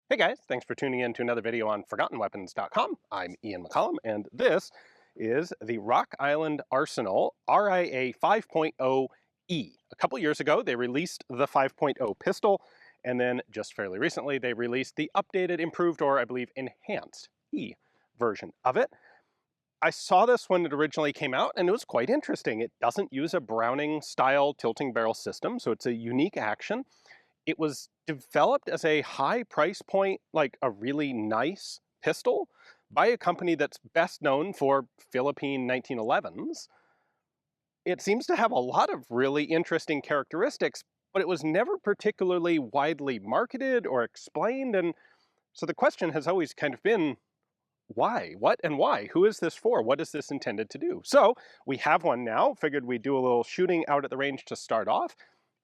Hey guys, thanks for tuning in to another video on ForgottenWeapons.com. I'm Ian McCollum, and this is the Rock Island Arsenal RIA 5.0E. A couple years ago, they released the 5.0 pistol, and then just fairly recently, they released the updated, improved, or I believe enhanced E version of it. I saw this when it originally came out, and it was quite interesting. It doesn't use a Browning-style tilting barrel system, so it's a unique action. It was developed as a high price point, like a really nice pistol by a company that's best known for Philippine 1911s. It seems to have a lot of really interesting characteristics, but it was never particularly widely marketed or explained. And so the question has always kind of been, why? What and why? Who is this for? What is this intended to do? So we have one now. Figured we'd do a little shooting out at the range to start off,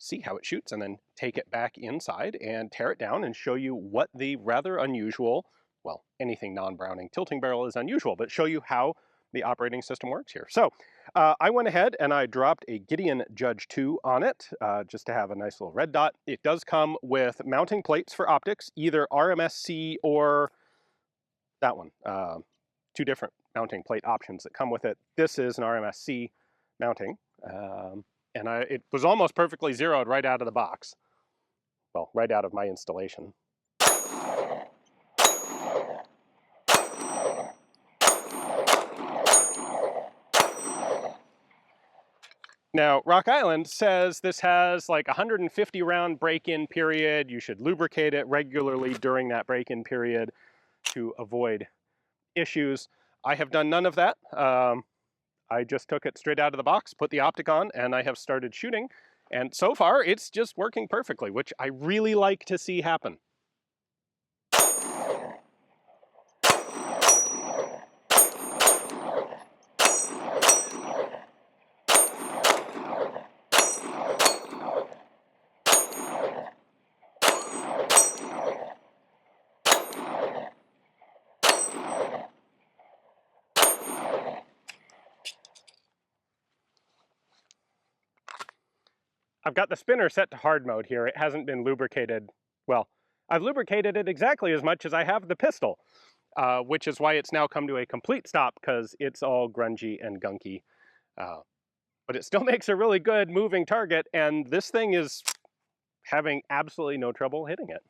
see how it shoots, and then take it back inside and tear it down and show you what the rather unusual, well, anything non-Browning tilting barrel is unusual, but show you how the operating system works here. So I went ahead and I dropped a Gideon Judge 2 on it, just to have a nice little red dot. It does come with mounting plates for optics, either RMSC or that one. Two different mounting plate options that come with it. This is an RMSC mounting. And it was almost perfectly zeroed right out of the box. Well, right out of my installation. Now, Rock Island says this has like 150 round break-in period. You should lubricate it regularly during that break-in period to avoid issues. I have done none of that. I just took it straight out of the box, put the optic on, and I have started shooting. And so far, it's just working perfectly, which I really like to see happen. I've got the spinner set to hard mode here. It hasn't been lubricated. Well, I've lubricated it exactly as much as I have the pistol, which is why it's now come to a complete stop, because it's all grungy and gunky. But it still makes a really good moving target, and this thing is having absolutely no trouble hitting it.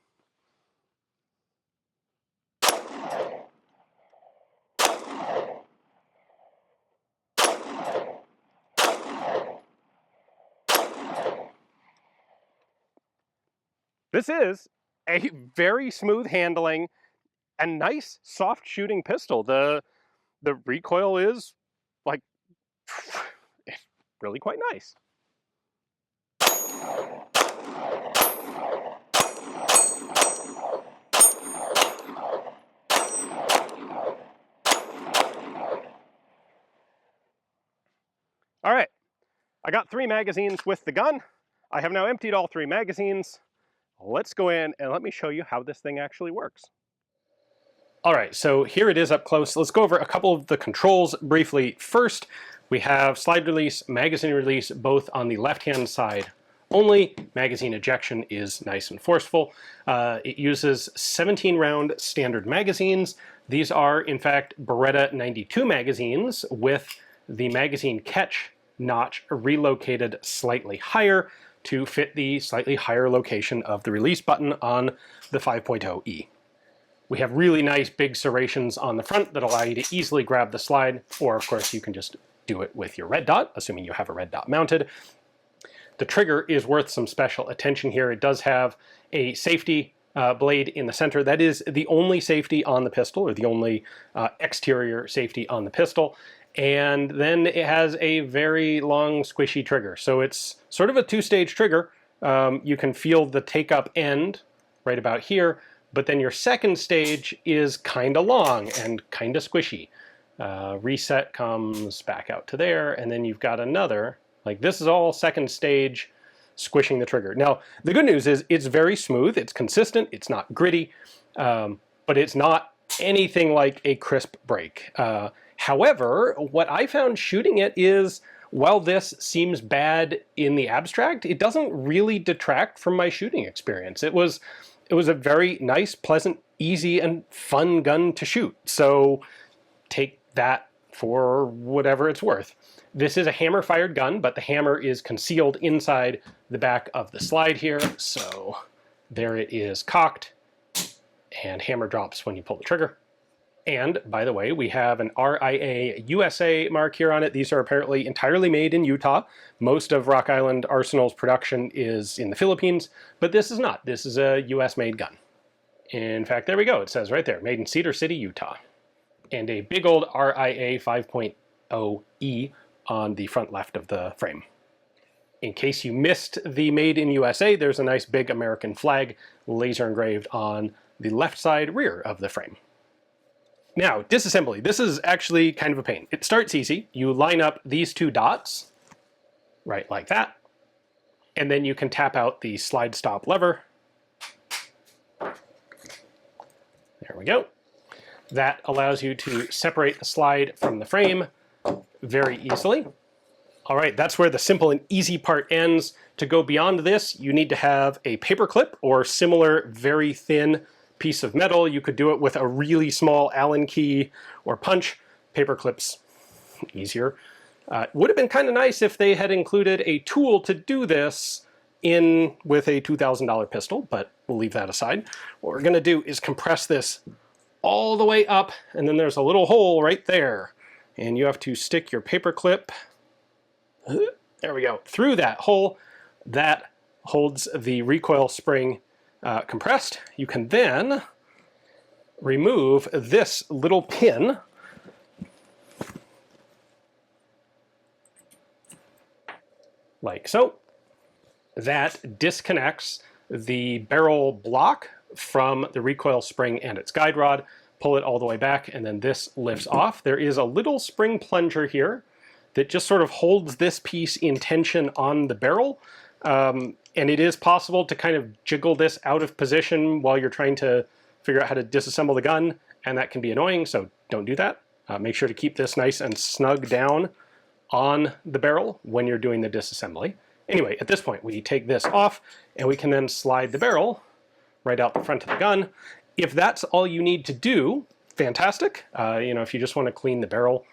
This is a very smooth handling and nice soft shooting pistol. The recoil is like really quite nice. All right, I got 3 magazines with the gun. I have now emptied all 3 magazines. Let's go in and let me show you how this thing actually works. All right, so here it is up close. Let's go over a couple of the controls briefly. First, we have slide release, magazine release, both on the left-hand side only. Magazine ejection is nice and forceful. It uses 17-round standard magazines. These are, in fact, Beretta 92 magazines with the magazine catch notch relocated slightly higher to fit the slightly higher location of the release button on the 5.0E. We have really nice big serrations on the front that allow you to easily grab the slide, or of course you can just do it with your red dot, assuming you have a red dot mounted. The trigger is worth some special attention here. It does have a safety blade in the center. That is the only safety on the pistol, or the only exterior safety on the pistol. And then it has a very long squishy trigger. So it's sort of a 2-stage trigger. You can feel the take-up end right about here, but then your second stage is kind of long and kind of squishy. Reset comes back out to there, and then you've got another, like this is all second stage squishing the trigger. Now, the good news is it's very smooth, it's consistent, it's not gritty, but it's not anything like a crisp break. However, what I found shooting it is, while this seems bad in the abstract, it doesn't really detract from my shooting experience. It was it was a very nice, pleasant, easy, and fun gun to shoot. So take that for whatever it's worth. This is a hammer-fired gun, but the hammer is concealed inside the back of the slide here. So there it is cocked, and hammer drops when you pull the trigger. And by the way, we have an RIA USA mark here on it. These are apparently entirely made in Utah. Most of Rock Island Arsenal's production is in the Philippines, but this is not. This is a US made gun. In fact, there we go. It says right there, made in Cedar City, Utah. And a big old RIA 5.0E on the front left of the frame. In case you missed the Made in USA, there's a nice big American flag laser engraved on the left side rear of the frame. Now, disassembly. This is actually kind of a pain. It starts easy. You line up these two dots, right like that, and then you can tap out the slide stop lever. There we go. That allows you to separate the slide from the frame very easily. All right, that's where the simple and easy part ends. To go beyond this, you need to have a paper clip or similar very thin piece of metal. You could do it with a really small Allen key or punch. Paper clips, easier. Would have been kind of nice if they had included a tool to do this in with a $2,000 pistol, but we'll leave that aside. What we're gonna do is compress this all the way up, and then there's a little hole right there. And you have to stick your paper clip, there we go, through that hole. That holds the recoil spring compressed. You can then remove this little pin like so. That disconnects the barrel block from the recoil spring and its guide rod. Pull it all the way back, and then this lifts off. There is a little spring plunger here that just sort of holds this piece in tension on the barrel. And it is possible to kind of jiggle this out of position while you're trying to figure out how to disassemble the gun, and that can be annoying, so don't do that. Make sure to keep this nice and snug down on the barrel when you're doing the disassembly. Anyway, at this point, we take this off, and we can then slide the barrel right out the front of the gun. If that's all you need to do, fantastic. You know, if you just want to clean the barrel,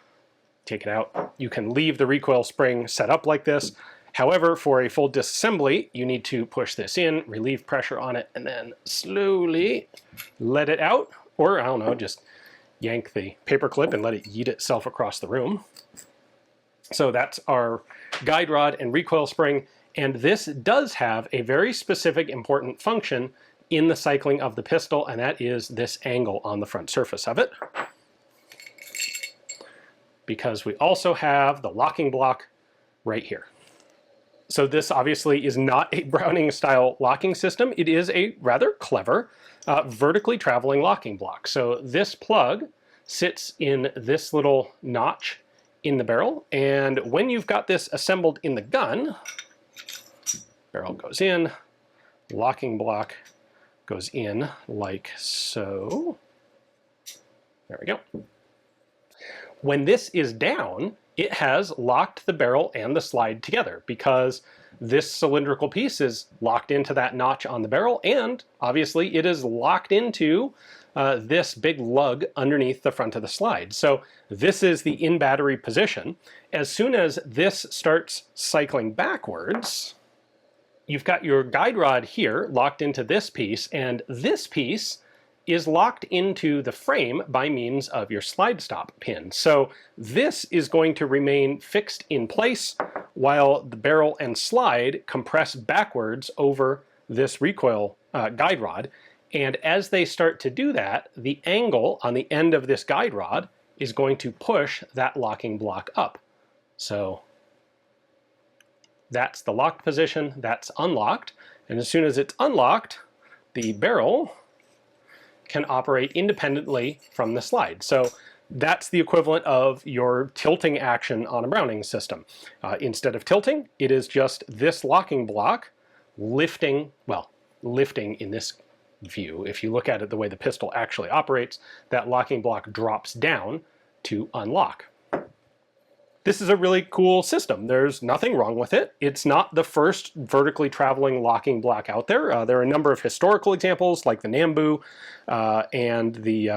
take it out. You can leave the recoil spring set up like this. However, for a full disassembly, you need to push this in, relieve pressure on it, and then slowly let it out. Or, I don't know, just yank the paper clip and let it yeet itself across the room. So that's our guide rod and recoil spring. And this does have a very specific important function in the cycling of the pistol, and that is this angle on the front surface of it. Because we also have the locking block right here. So this obviously is not a Browning style locking system. It is a rather clever vertically traveling locking block. So this plug sits in this little notch in the barrel, and when you've got this assembled in the gun, barrel goes in, locking block goes in like so. There we go. When this is down, it has locked the barrel and the slide together because this cylindrical piece is locked into that notch on the barrel, and obviously it is locked into this big lug underneath the front of the slide. So this is the in-battery position. As soon as this starts cycling backwards, you've got your guide rod here locked into this piece, and this piece is locked into the frame by means of your slide stop pin. So this is going to remain fixed in place while the barrel and slide compress backwards over this recoil guide rod. And as they start to do that, the angle on the end of this guide rod is going to push that locking block up. So that's the locked position, that's unlocked. And as soon as it's unlocked, the barrel can operate independently from the slide. So that's the equivalent of your tilting action on a Browning system. Instead of tilting, it is just this locking block lifting, well, lifting in this view. If you look at it the way the pistol actually operates, that locking block drops down to unlock. This is a really cool system. There's nothing wrong with it. It's not the first vertically traveling locking block out there. There are a number of historical examples like the Nambu and the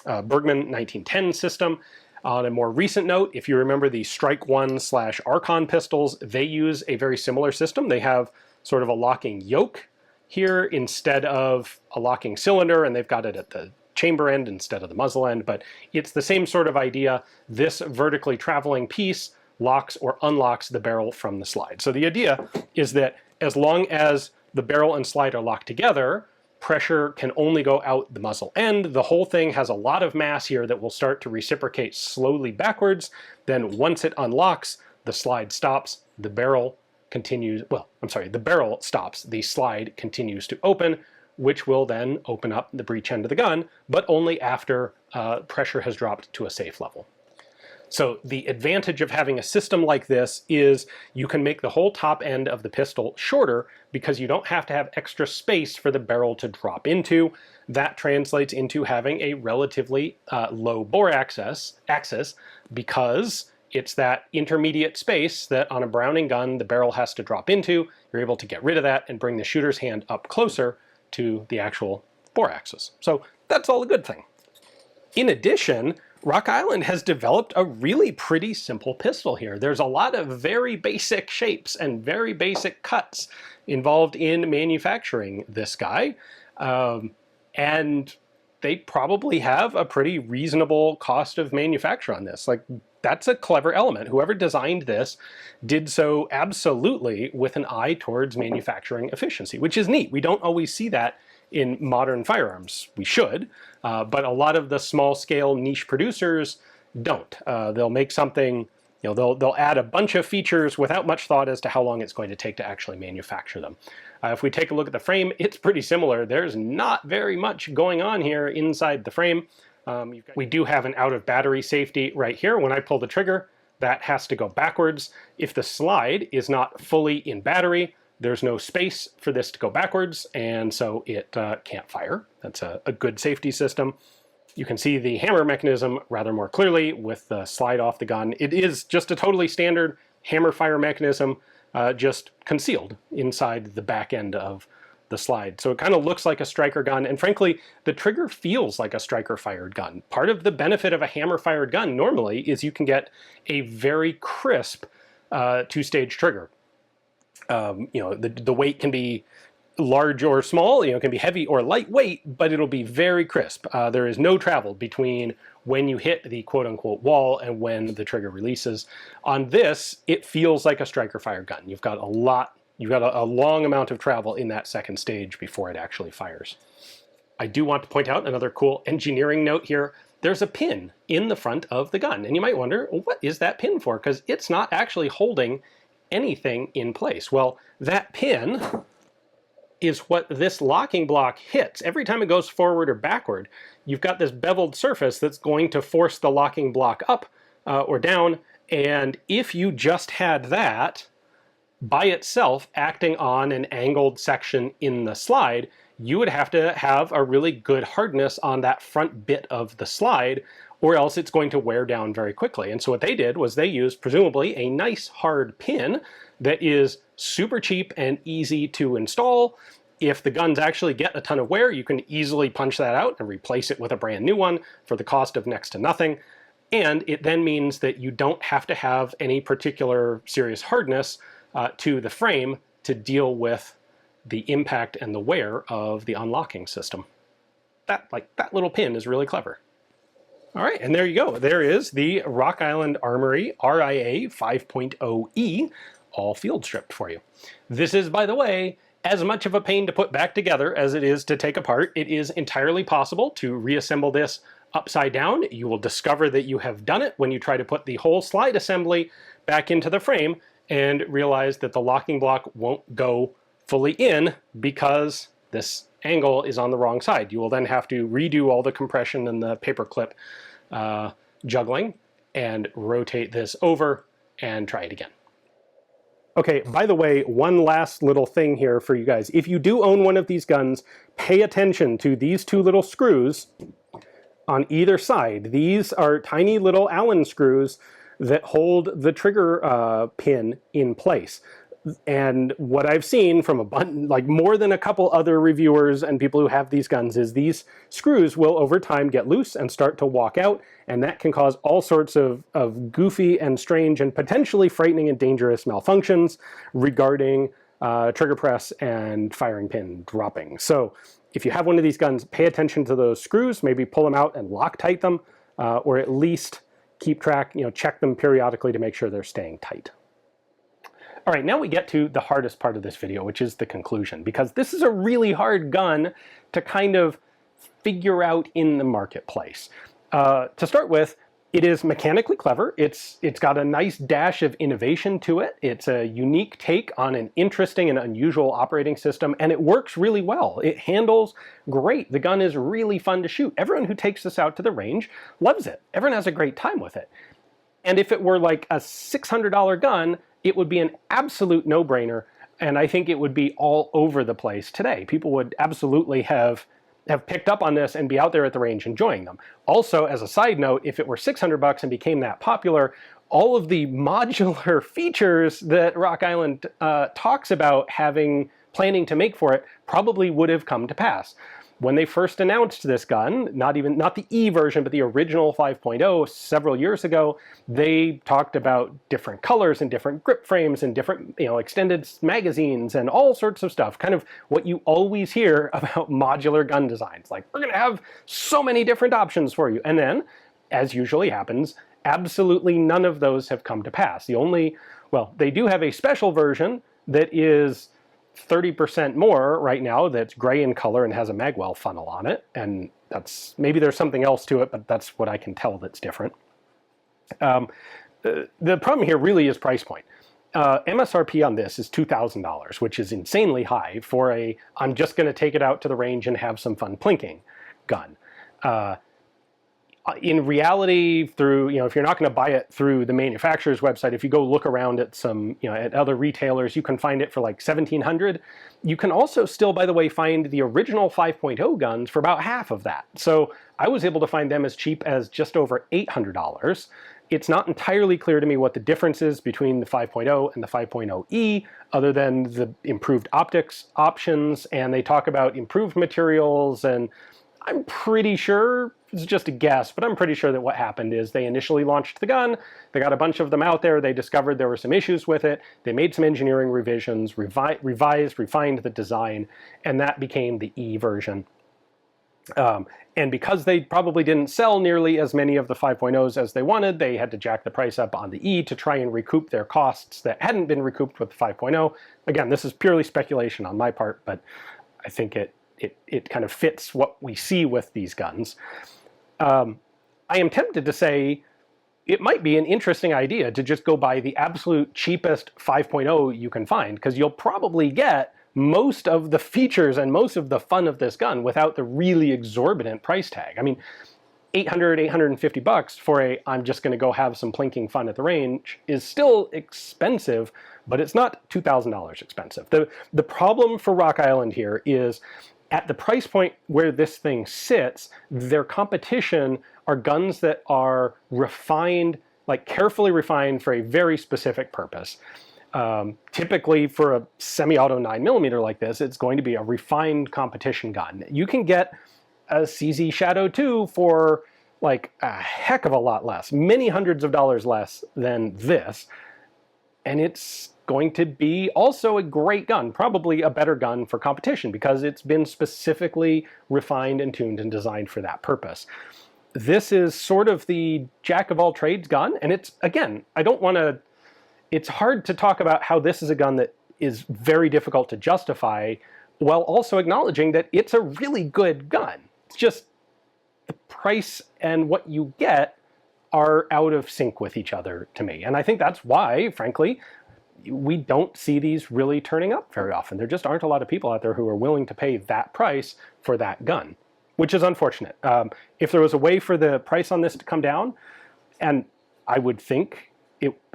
Bergmann 1910 system. On a more recent note, if you remember the Strike 1/Archon pistols, they use a very similar system. They have sort of a locking yoke here instead of a locking cylinder, and they've got it at the chamber end instead of the muzzle end, but it's the same sort of idea. This vertically traveling piece locks or unlocks the barrel from the slide. So the idea is that as long as the barrel and slide are locked together, pressure can only go out the muzzle end. The whole thing has a lot of mass here that will start to reciprocate slowly backwards. Then once it unlocks, the slide stops, the barrel continues, the barrel stops, the slide continues to open, which will then open up the breech end of the gun, but only after pressure has dropped to a safe level. So the advantage of having a system like this is you can make the whole top end of the pistol shorter because you don't have to have extra space for the barrel to drop into. That translates into having a relatively low bore axis because it's that intermediate space that on a Browning gun the barrel has to drop into. You're able to get rid of that and bring the shooter's hand up closer to the actual bore axis. So that's all a good thing. In addition, Rock Island has developed a really pretty simple pistol here. There's a lot of very basic shapes and very basic cuts involved in manufacturing this guy. And they probably have a pretty reasonable cost of manufacture on this. Like, that's a clever element. Whoever designed this did so absolutely with an eye towards manufacturing efficiency, which is neat. We don't always see that in modern firearms. We should, but a lot of the small-scale niche producers don't. They'll make something, they'll add a bunch of features without much thought as to how long it's going to take to actually manufacture them. If we take a look at the frame, it's pretty similar. There's not very much going on here inside the frame. We do have an out-of-battery safety right here. When I pull the trigger, that has to go backwards. If the slide is not fully in battery, there's no space for this to go backwards, and so it can't fire. That's a good safety system. You can see the hammer mechanism rather more clearly with the slide off the gun. It is just a totally standard hammer fire mechanism, just concealed inside the back end of the slide. So it kind of looks like a striker gun, and frankly, the trigger feels like a striker-fired gun. Part of the benefit of a hammer-fired gun normally is you can get a very crisp two-stage trigger. The weight can be large or small, it can be heavy or lightweight, but it'll be very crisp. There is no travel between when you hit the quote-unquote wall and when the trigger releases. On this, it feels like a striker-fired gun. You've got a long amount of travel in that second stage before it actually fires. I do want to point out another cool engineering note here. There's a pin in the front of the gun, and you might wonder, well, what is that pin for? Because it's not actually holding anything in place. Well, that pin is what this locking block hits. Every time it goes forward or backward, you've got this beveled surface that's going to force the locking block up or down, and if you just had that by itself acting on an angled section in the slide, you would have to have a really good hardness on that front bit of the slide, or else it's going to wear down very quickly. And so what they did was they used, presumably, a nice hard pin that is super cheap and easy to install. If the guns actually get a ton of wear, you can easily punch that out and replace it with a brand new one for the cost of next to nothing. And it then means that you don't have to have any particular serious hardness to the frame to deal with the impact and the wear of the unlocking system. That little pin is really clever. All right, and there you go. There is the Rock Island Armory RIA 5.0E, all field stripped for you. This is, by the way, as much of a pain to put back together as it is to take apart. It is entirely possible to reassemble this upside down. You will discover that you have done it when you try to put the whole slide assembly back into the frame and realize that the locking block won't go fully in because this angle is on the wrong side. You will then have to redo all the compression and the paperclip juggling and rotate this over and try it again. Okay, by the way, one last little thing here for you guys. If you do own one of these guns, pay attention to these two little screws on either side. These are tiny little Allen screws that hold the trigger pin in place. And what I've seen from like more than a couple other reviewers and people who have these guns is these screws will over time get loose and start to walk out, and that can cause all sorts of goofy and strange and potentially frightening and dangerous malfunctions regarding trigger press and firing pin dropping. So if you have one of these guns, pay attention to those screws, maybe pull them out and Loctite them, or at least keep track, check them periodically to make sure they're staying tight. All right, now we get to the hardest part of this video, which is the conclusion, because this is a really hard gun to kind of figure out in the marketplace. To start with, it is mechanically clever. It's got a nice dash of innovation to it. It's a unique take on an interesting and unusual operating system, and it works really well. It handles great. The gun is really fun to shoot. Everyone who takes this out to the range loves it. Everyone has a great time with it. And if it were like a $600 gun, it would be an absolute no-brainer, and I think it would be all over the place today. People would absolutely have picked up on this and be out there at the range enjoying them. Also, as a side note, if it were $600 and became that popular, all of the modular features that Rock Island talks about planning to make for it probably would have come to pass. When they first announced this gun, not the E version, but the original 5.0 several years ago, they talked about different colors and different grip frames and different, extended magazines and all sorts of stuff. Kind of what you always hear about modular gun designs. Like, we're going to have so many different options for you. And then, as usually happens, absolutely none of those have come to pass. They do have a special version that is 30% more right now, that's gray in color and has a magwell funnel on it, and maybe there's something else to it, but that's what I can tell that's different. The problem here really is price point. MSRP on this is $2,000, which is insanely high for I'm just going to take it out to the range and have some fun plinking gun. In reality, if you're not going to buy it through the manufacturer's website, if you go look around at some, at other retailers, you can find it for like $1,700. You can also still, by the way, find the original 5.0 guns for about half of that. So I was able to find them as cheap as just over $800. It's not entirely clear to me what the difference is between the 5.0 and the 5.0E, other than the improved optics options, and they talk about improved materials, and I'm pretty sure, it's just a guess, but I'm pretty sure that what happened is they initially launched the gun, they got a bunch of them out there, they discovered there were some issues with it, they made some engineering revisions, refined the design, and that became the E version. And because they probably didn't sell nearly as many of the 5.0s as they wanted, they had to jack the price up on the E to try and recoup their costs that hadn't been recouped with the 5.0. Again, this is purely speculation on my part, but I think it kind of fits what we see with these guns. I am tempted to say it might be an interesting idea to just go buy the absolute cheapest 5.0 you can find, because you'll probably get most of the features and most of the fun of this gun without the really exorbitant price tag. I mean, $850 for I'm just going to go have some plinking fun at the range is still expensive, but it's not $2,000 expensive. The problem for Rock Island here is at the price point where this thing sits, their competition are guns that are refined, like carefully refined for a very specific purpose. Typically for a semi-auto 9mm like this, it's going to be a refined competition gun. You can get a CZ Shadow 2 for like a heck of a lot less, many hundreds of dollars less than this, and it's going to be also a great gun, probably a better gun for competition because it's been specifically refined and tuned and designed for that purpose. This is sort of the jack of all trades gun, and it's, again, it's hard to talk about how this is a gun that is very difficult to justify while also acknowledging that it's a really good gun. It's just the price and what you get are out of sync with each other to me. And I think that's why, frankly, we don't see these really turning up very often. There just aren't a lot of people out there who are willing to pay that price for that gun, which is unfortunate. If there was a way for the price on this to come down, and I would think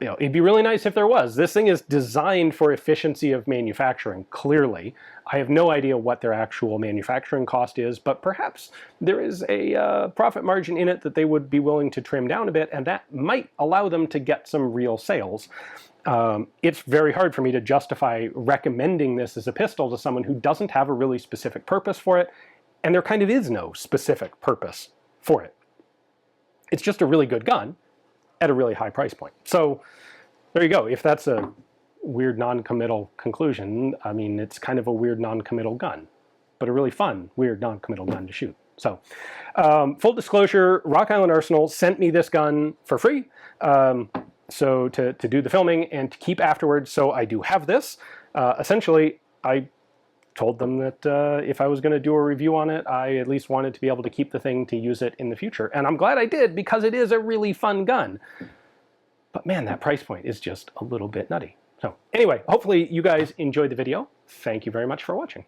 it'd be really nice if there was. This thing is designed for efficiency of manufacturing, clearly. I have no idea what their actual manufacturing cost is, but perhaps there is a profit margin in it that they would be willing to trim down a bit, and that might allow them to get some real sales. It's very hard for me to justify recommending this as a pistol to someone who doesn't have a really specific purpose for it, and there kind of is no specific purpose for it. It's just a really good gun at a really high price point. So there you go. If that's a weird non-committal conclusion, I mean, it's kind of a weird non-committal gun, but a really fun, weird non-committal gun to shoot. So full disclosure, Rock Island Arsenal sent me this gun for free. So to do the filming and to keep afterwards. So I do have this. Essentially, I told them that if I was going to do a review on it, I at least wanted to be able to keep the thing to use it in the future. And I'm glad I did, because it is a really fun gun. But man, that price point is just a little bit nutty. So anyway, hopefully you guys enjoyed the video. Thank you very much for watching.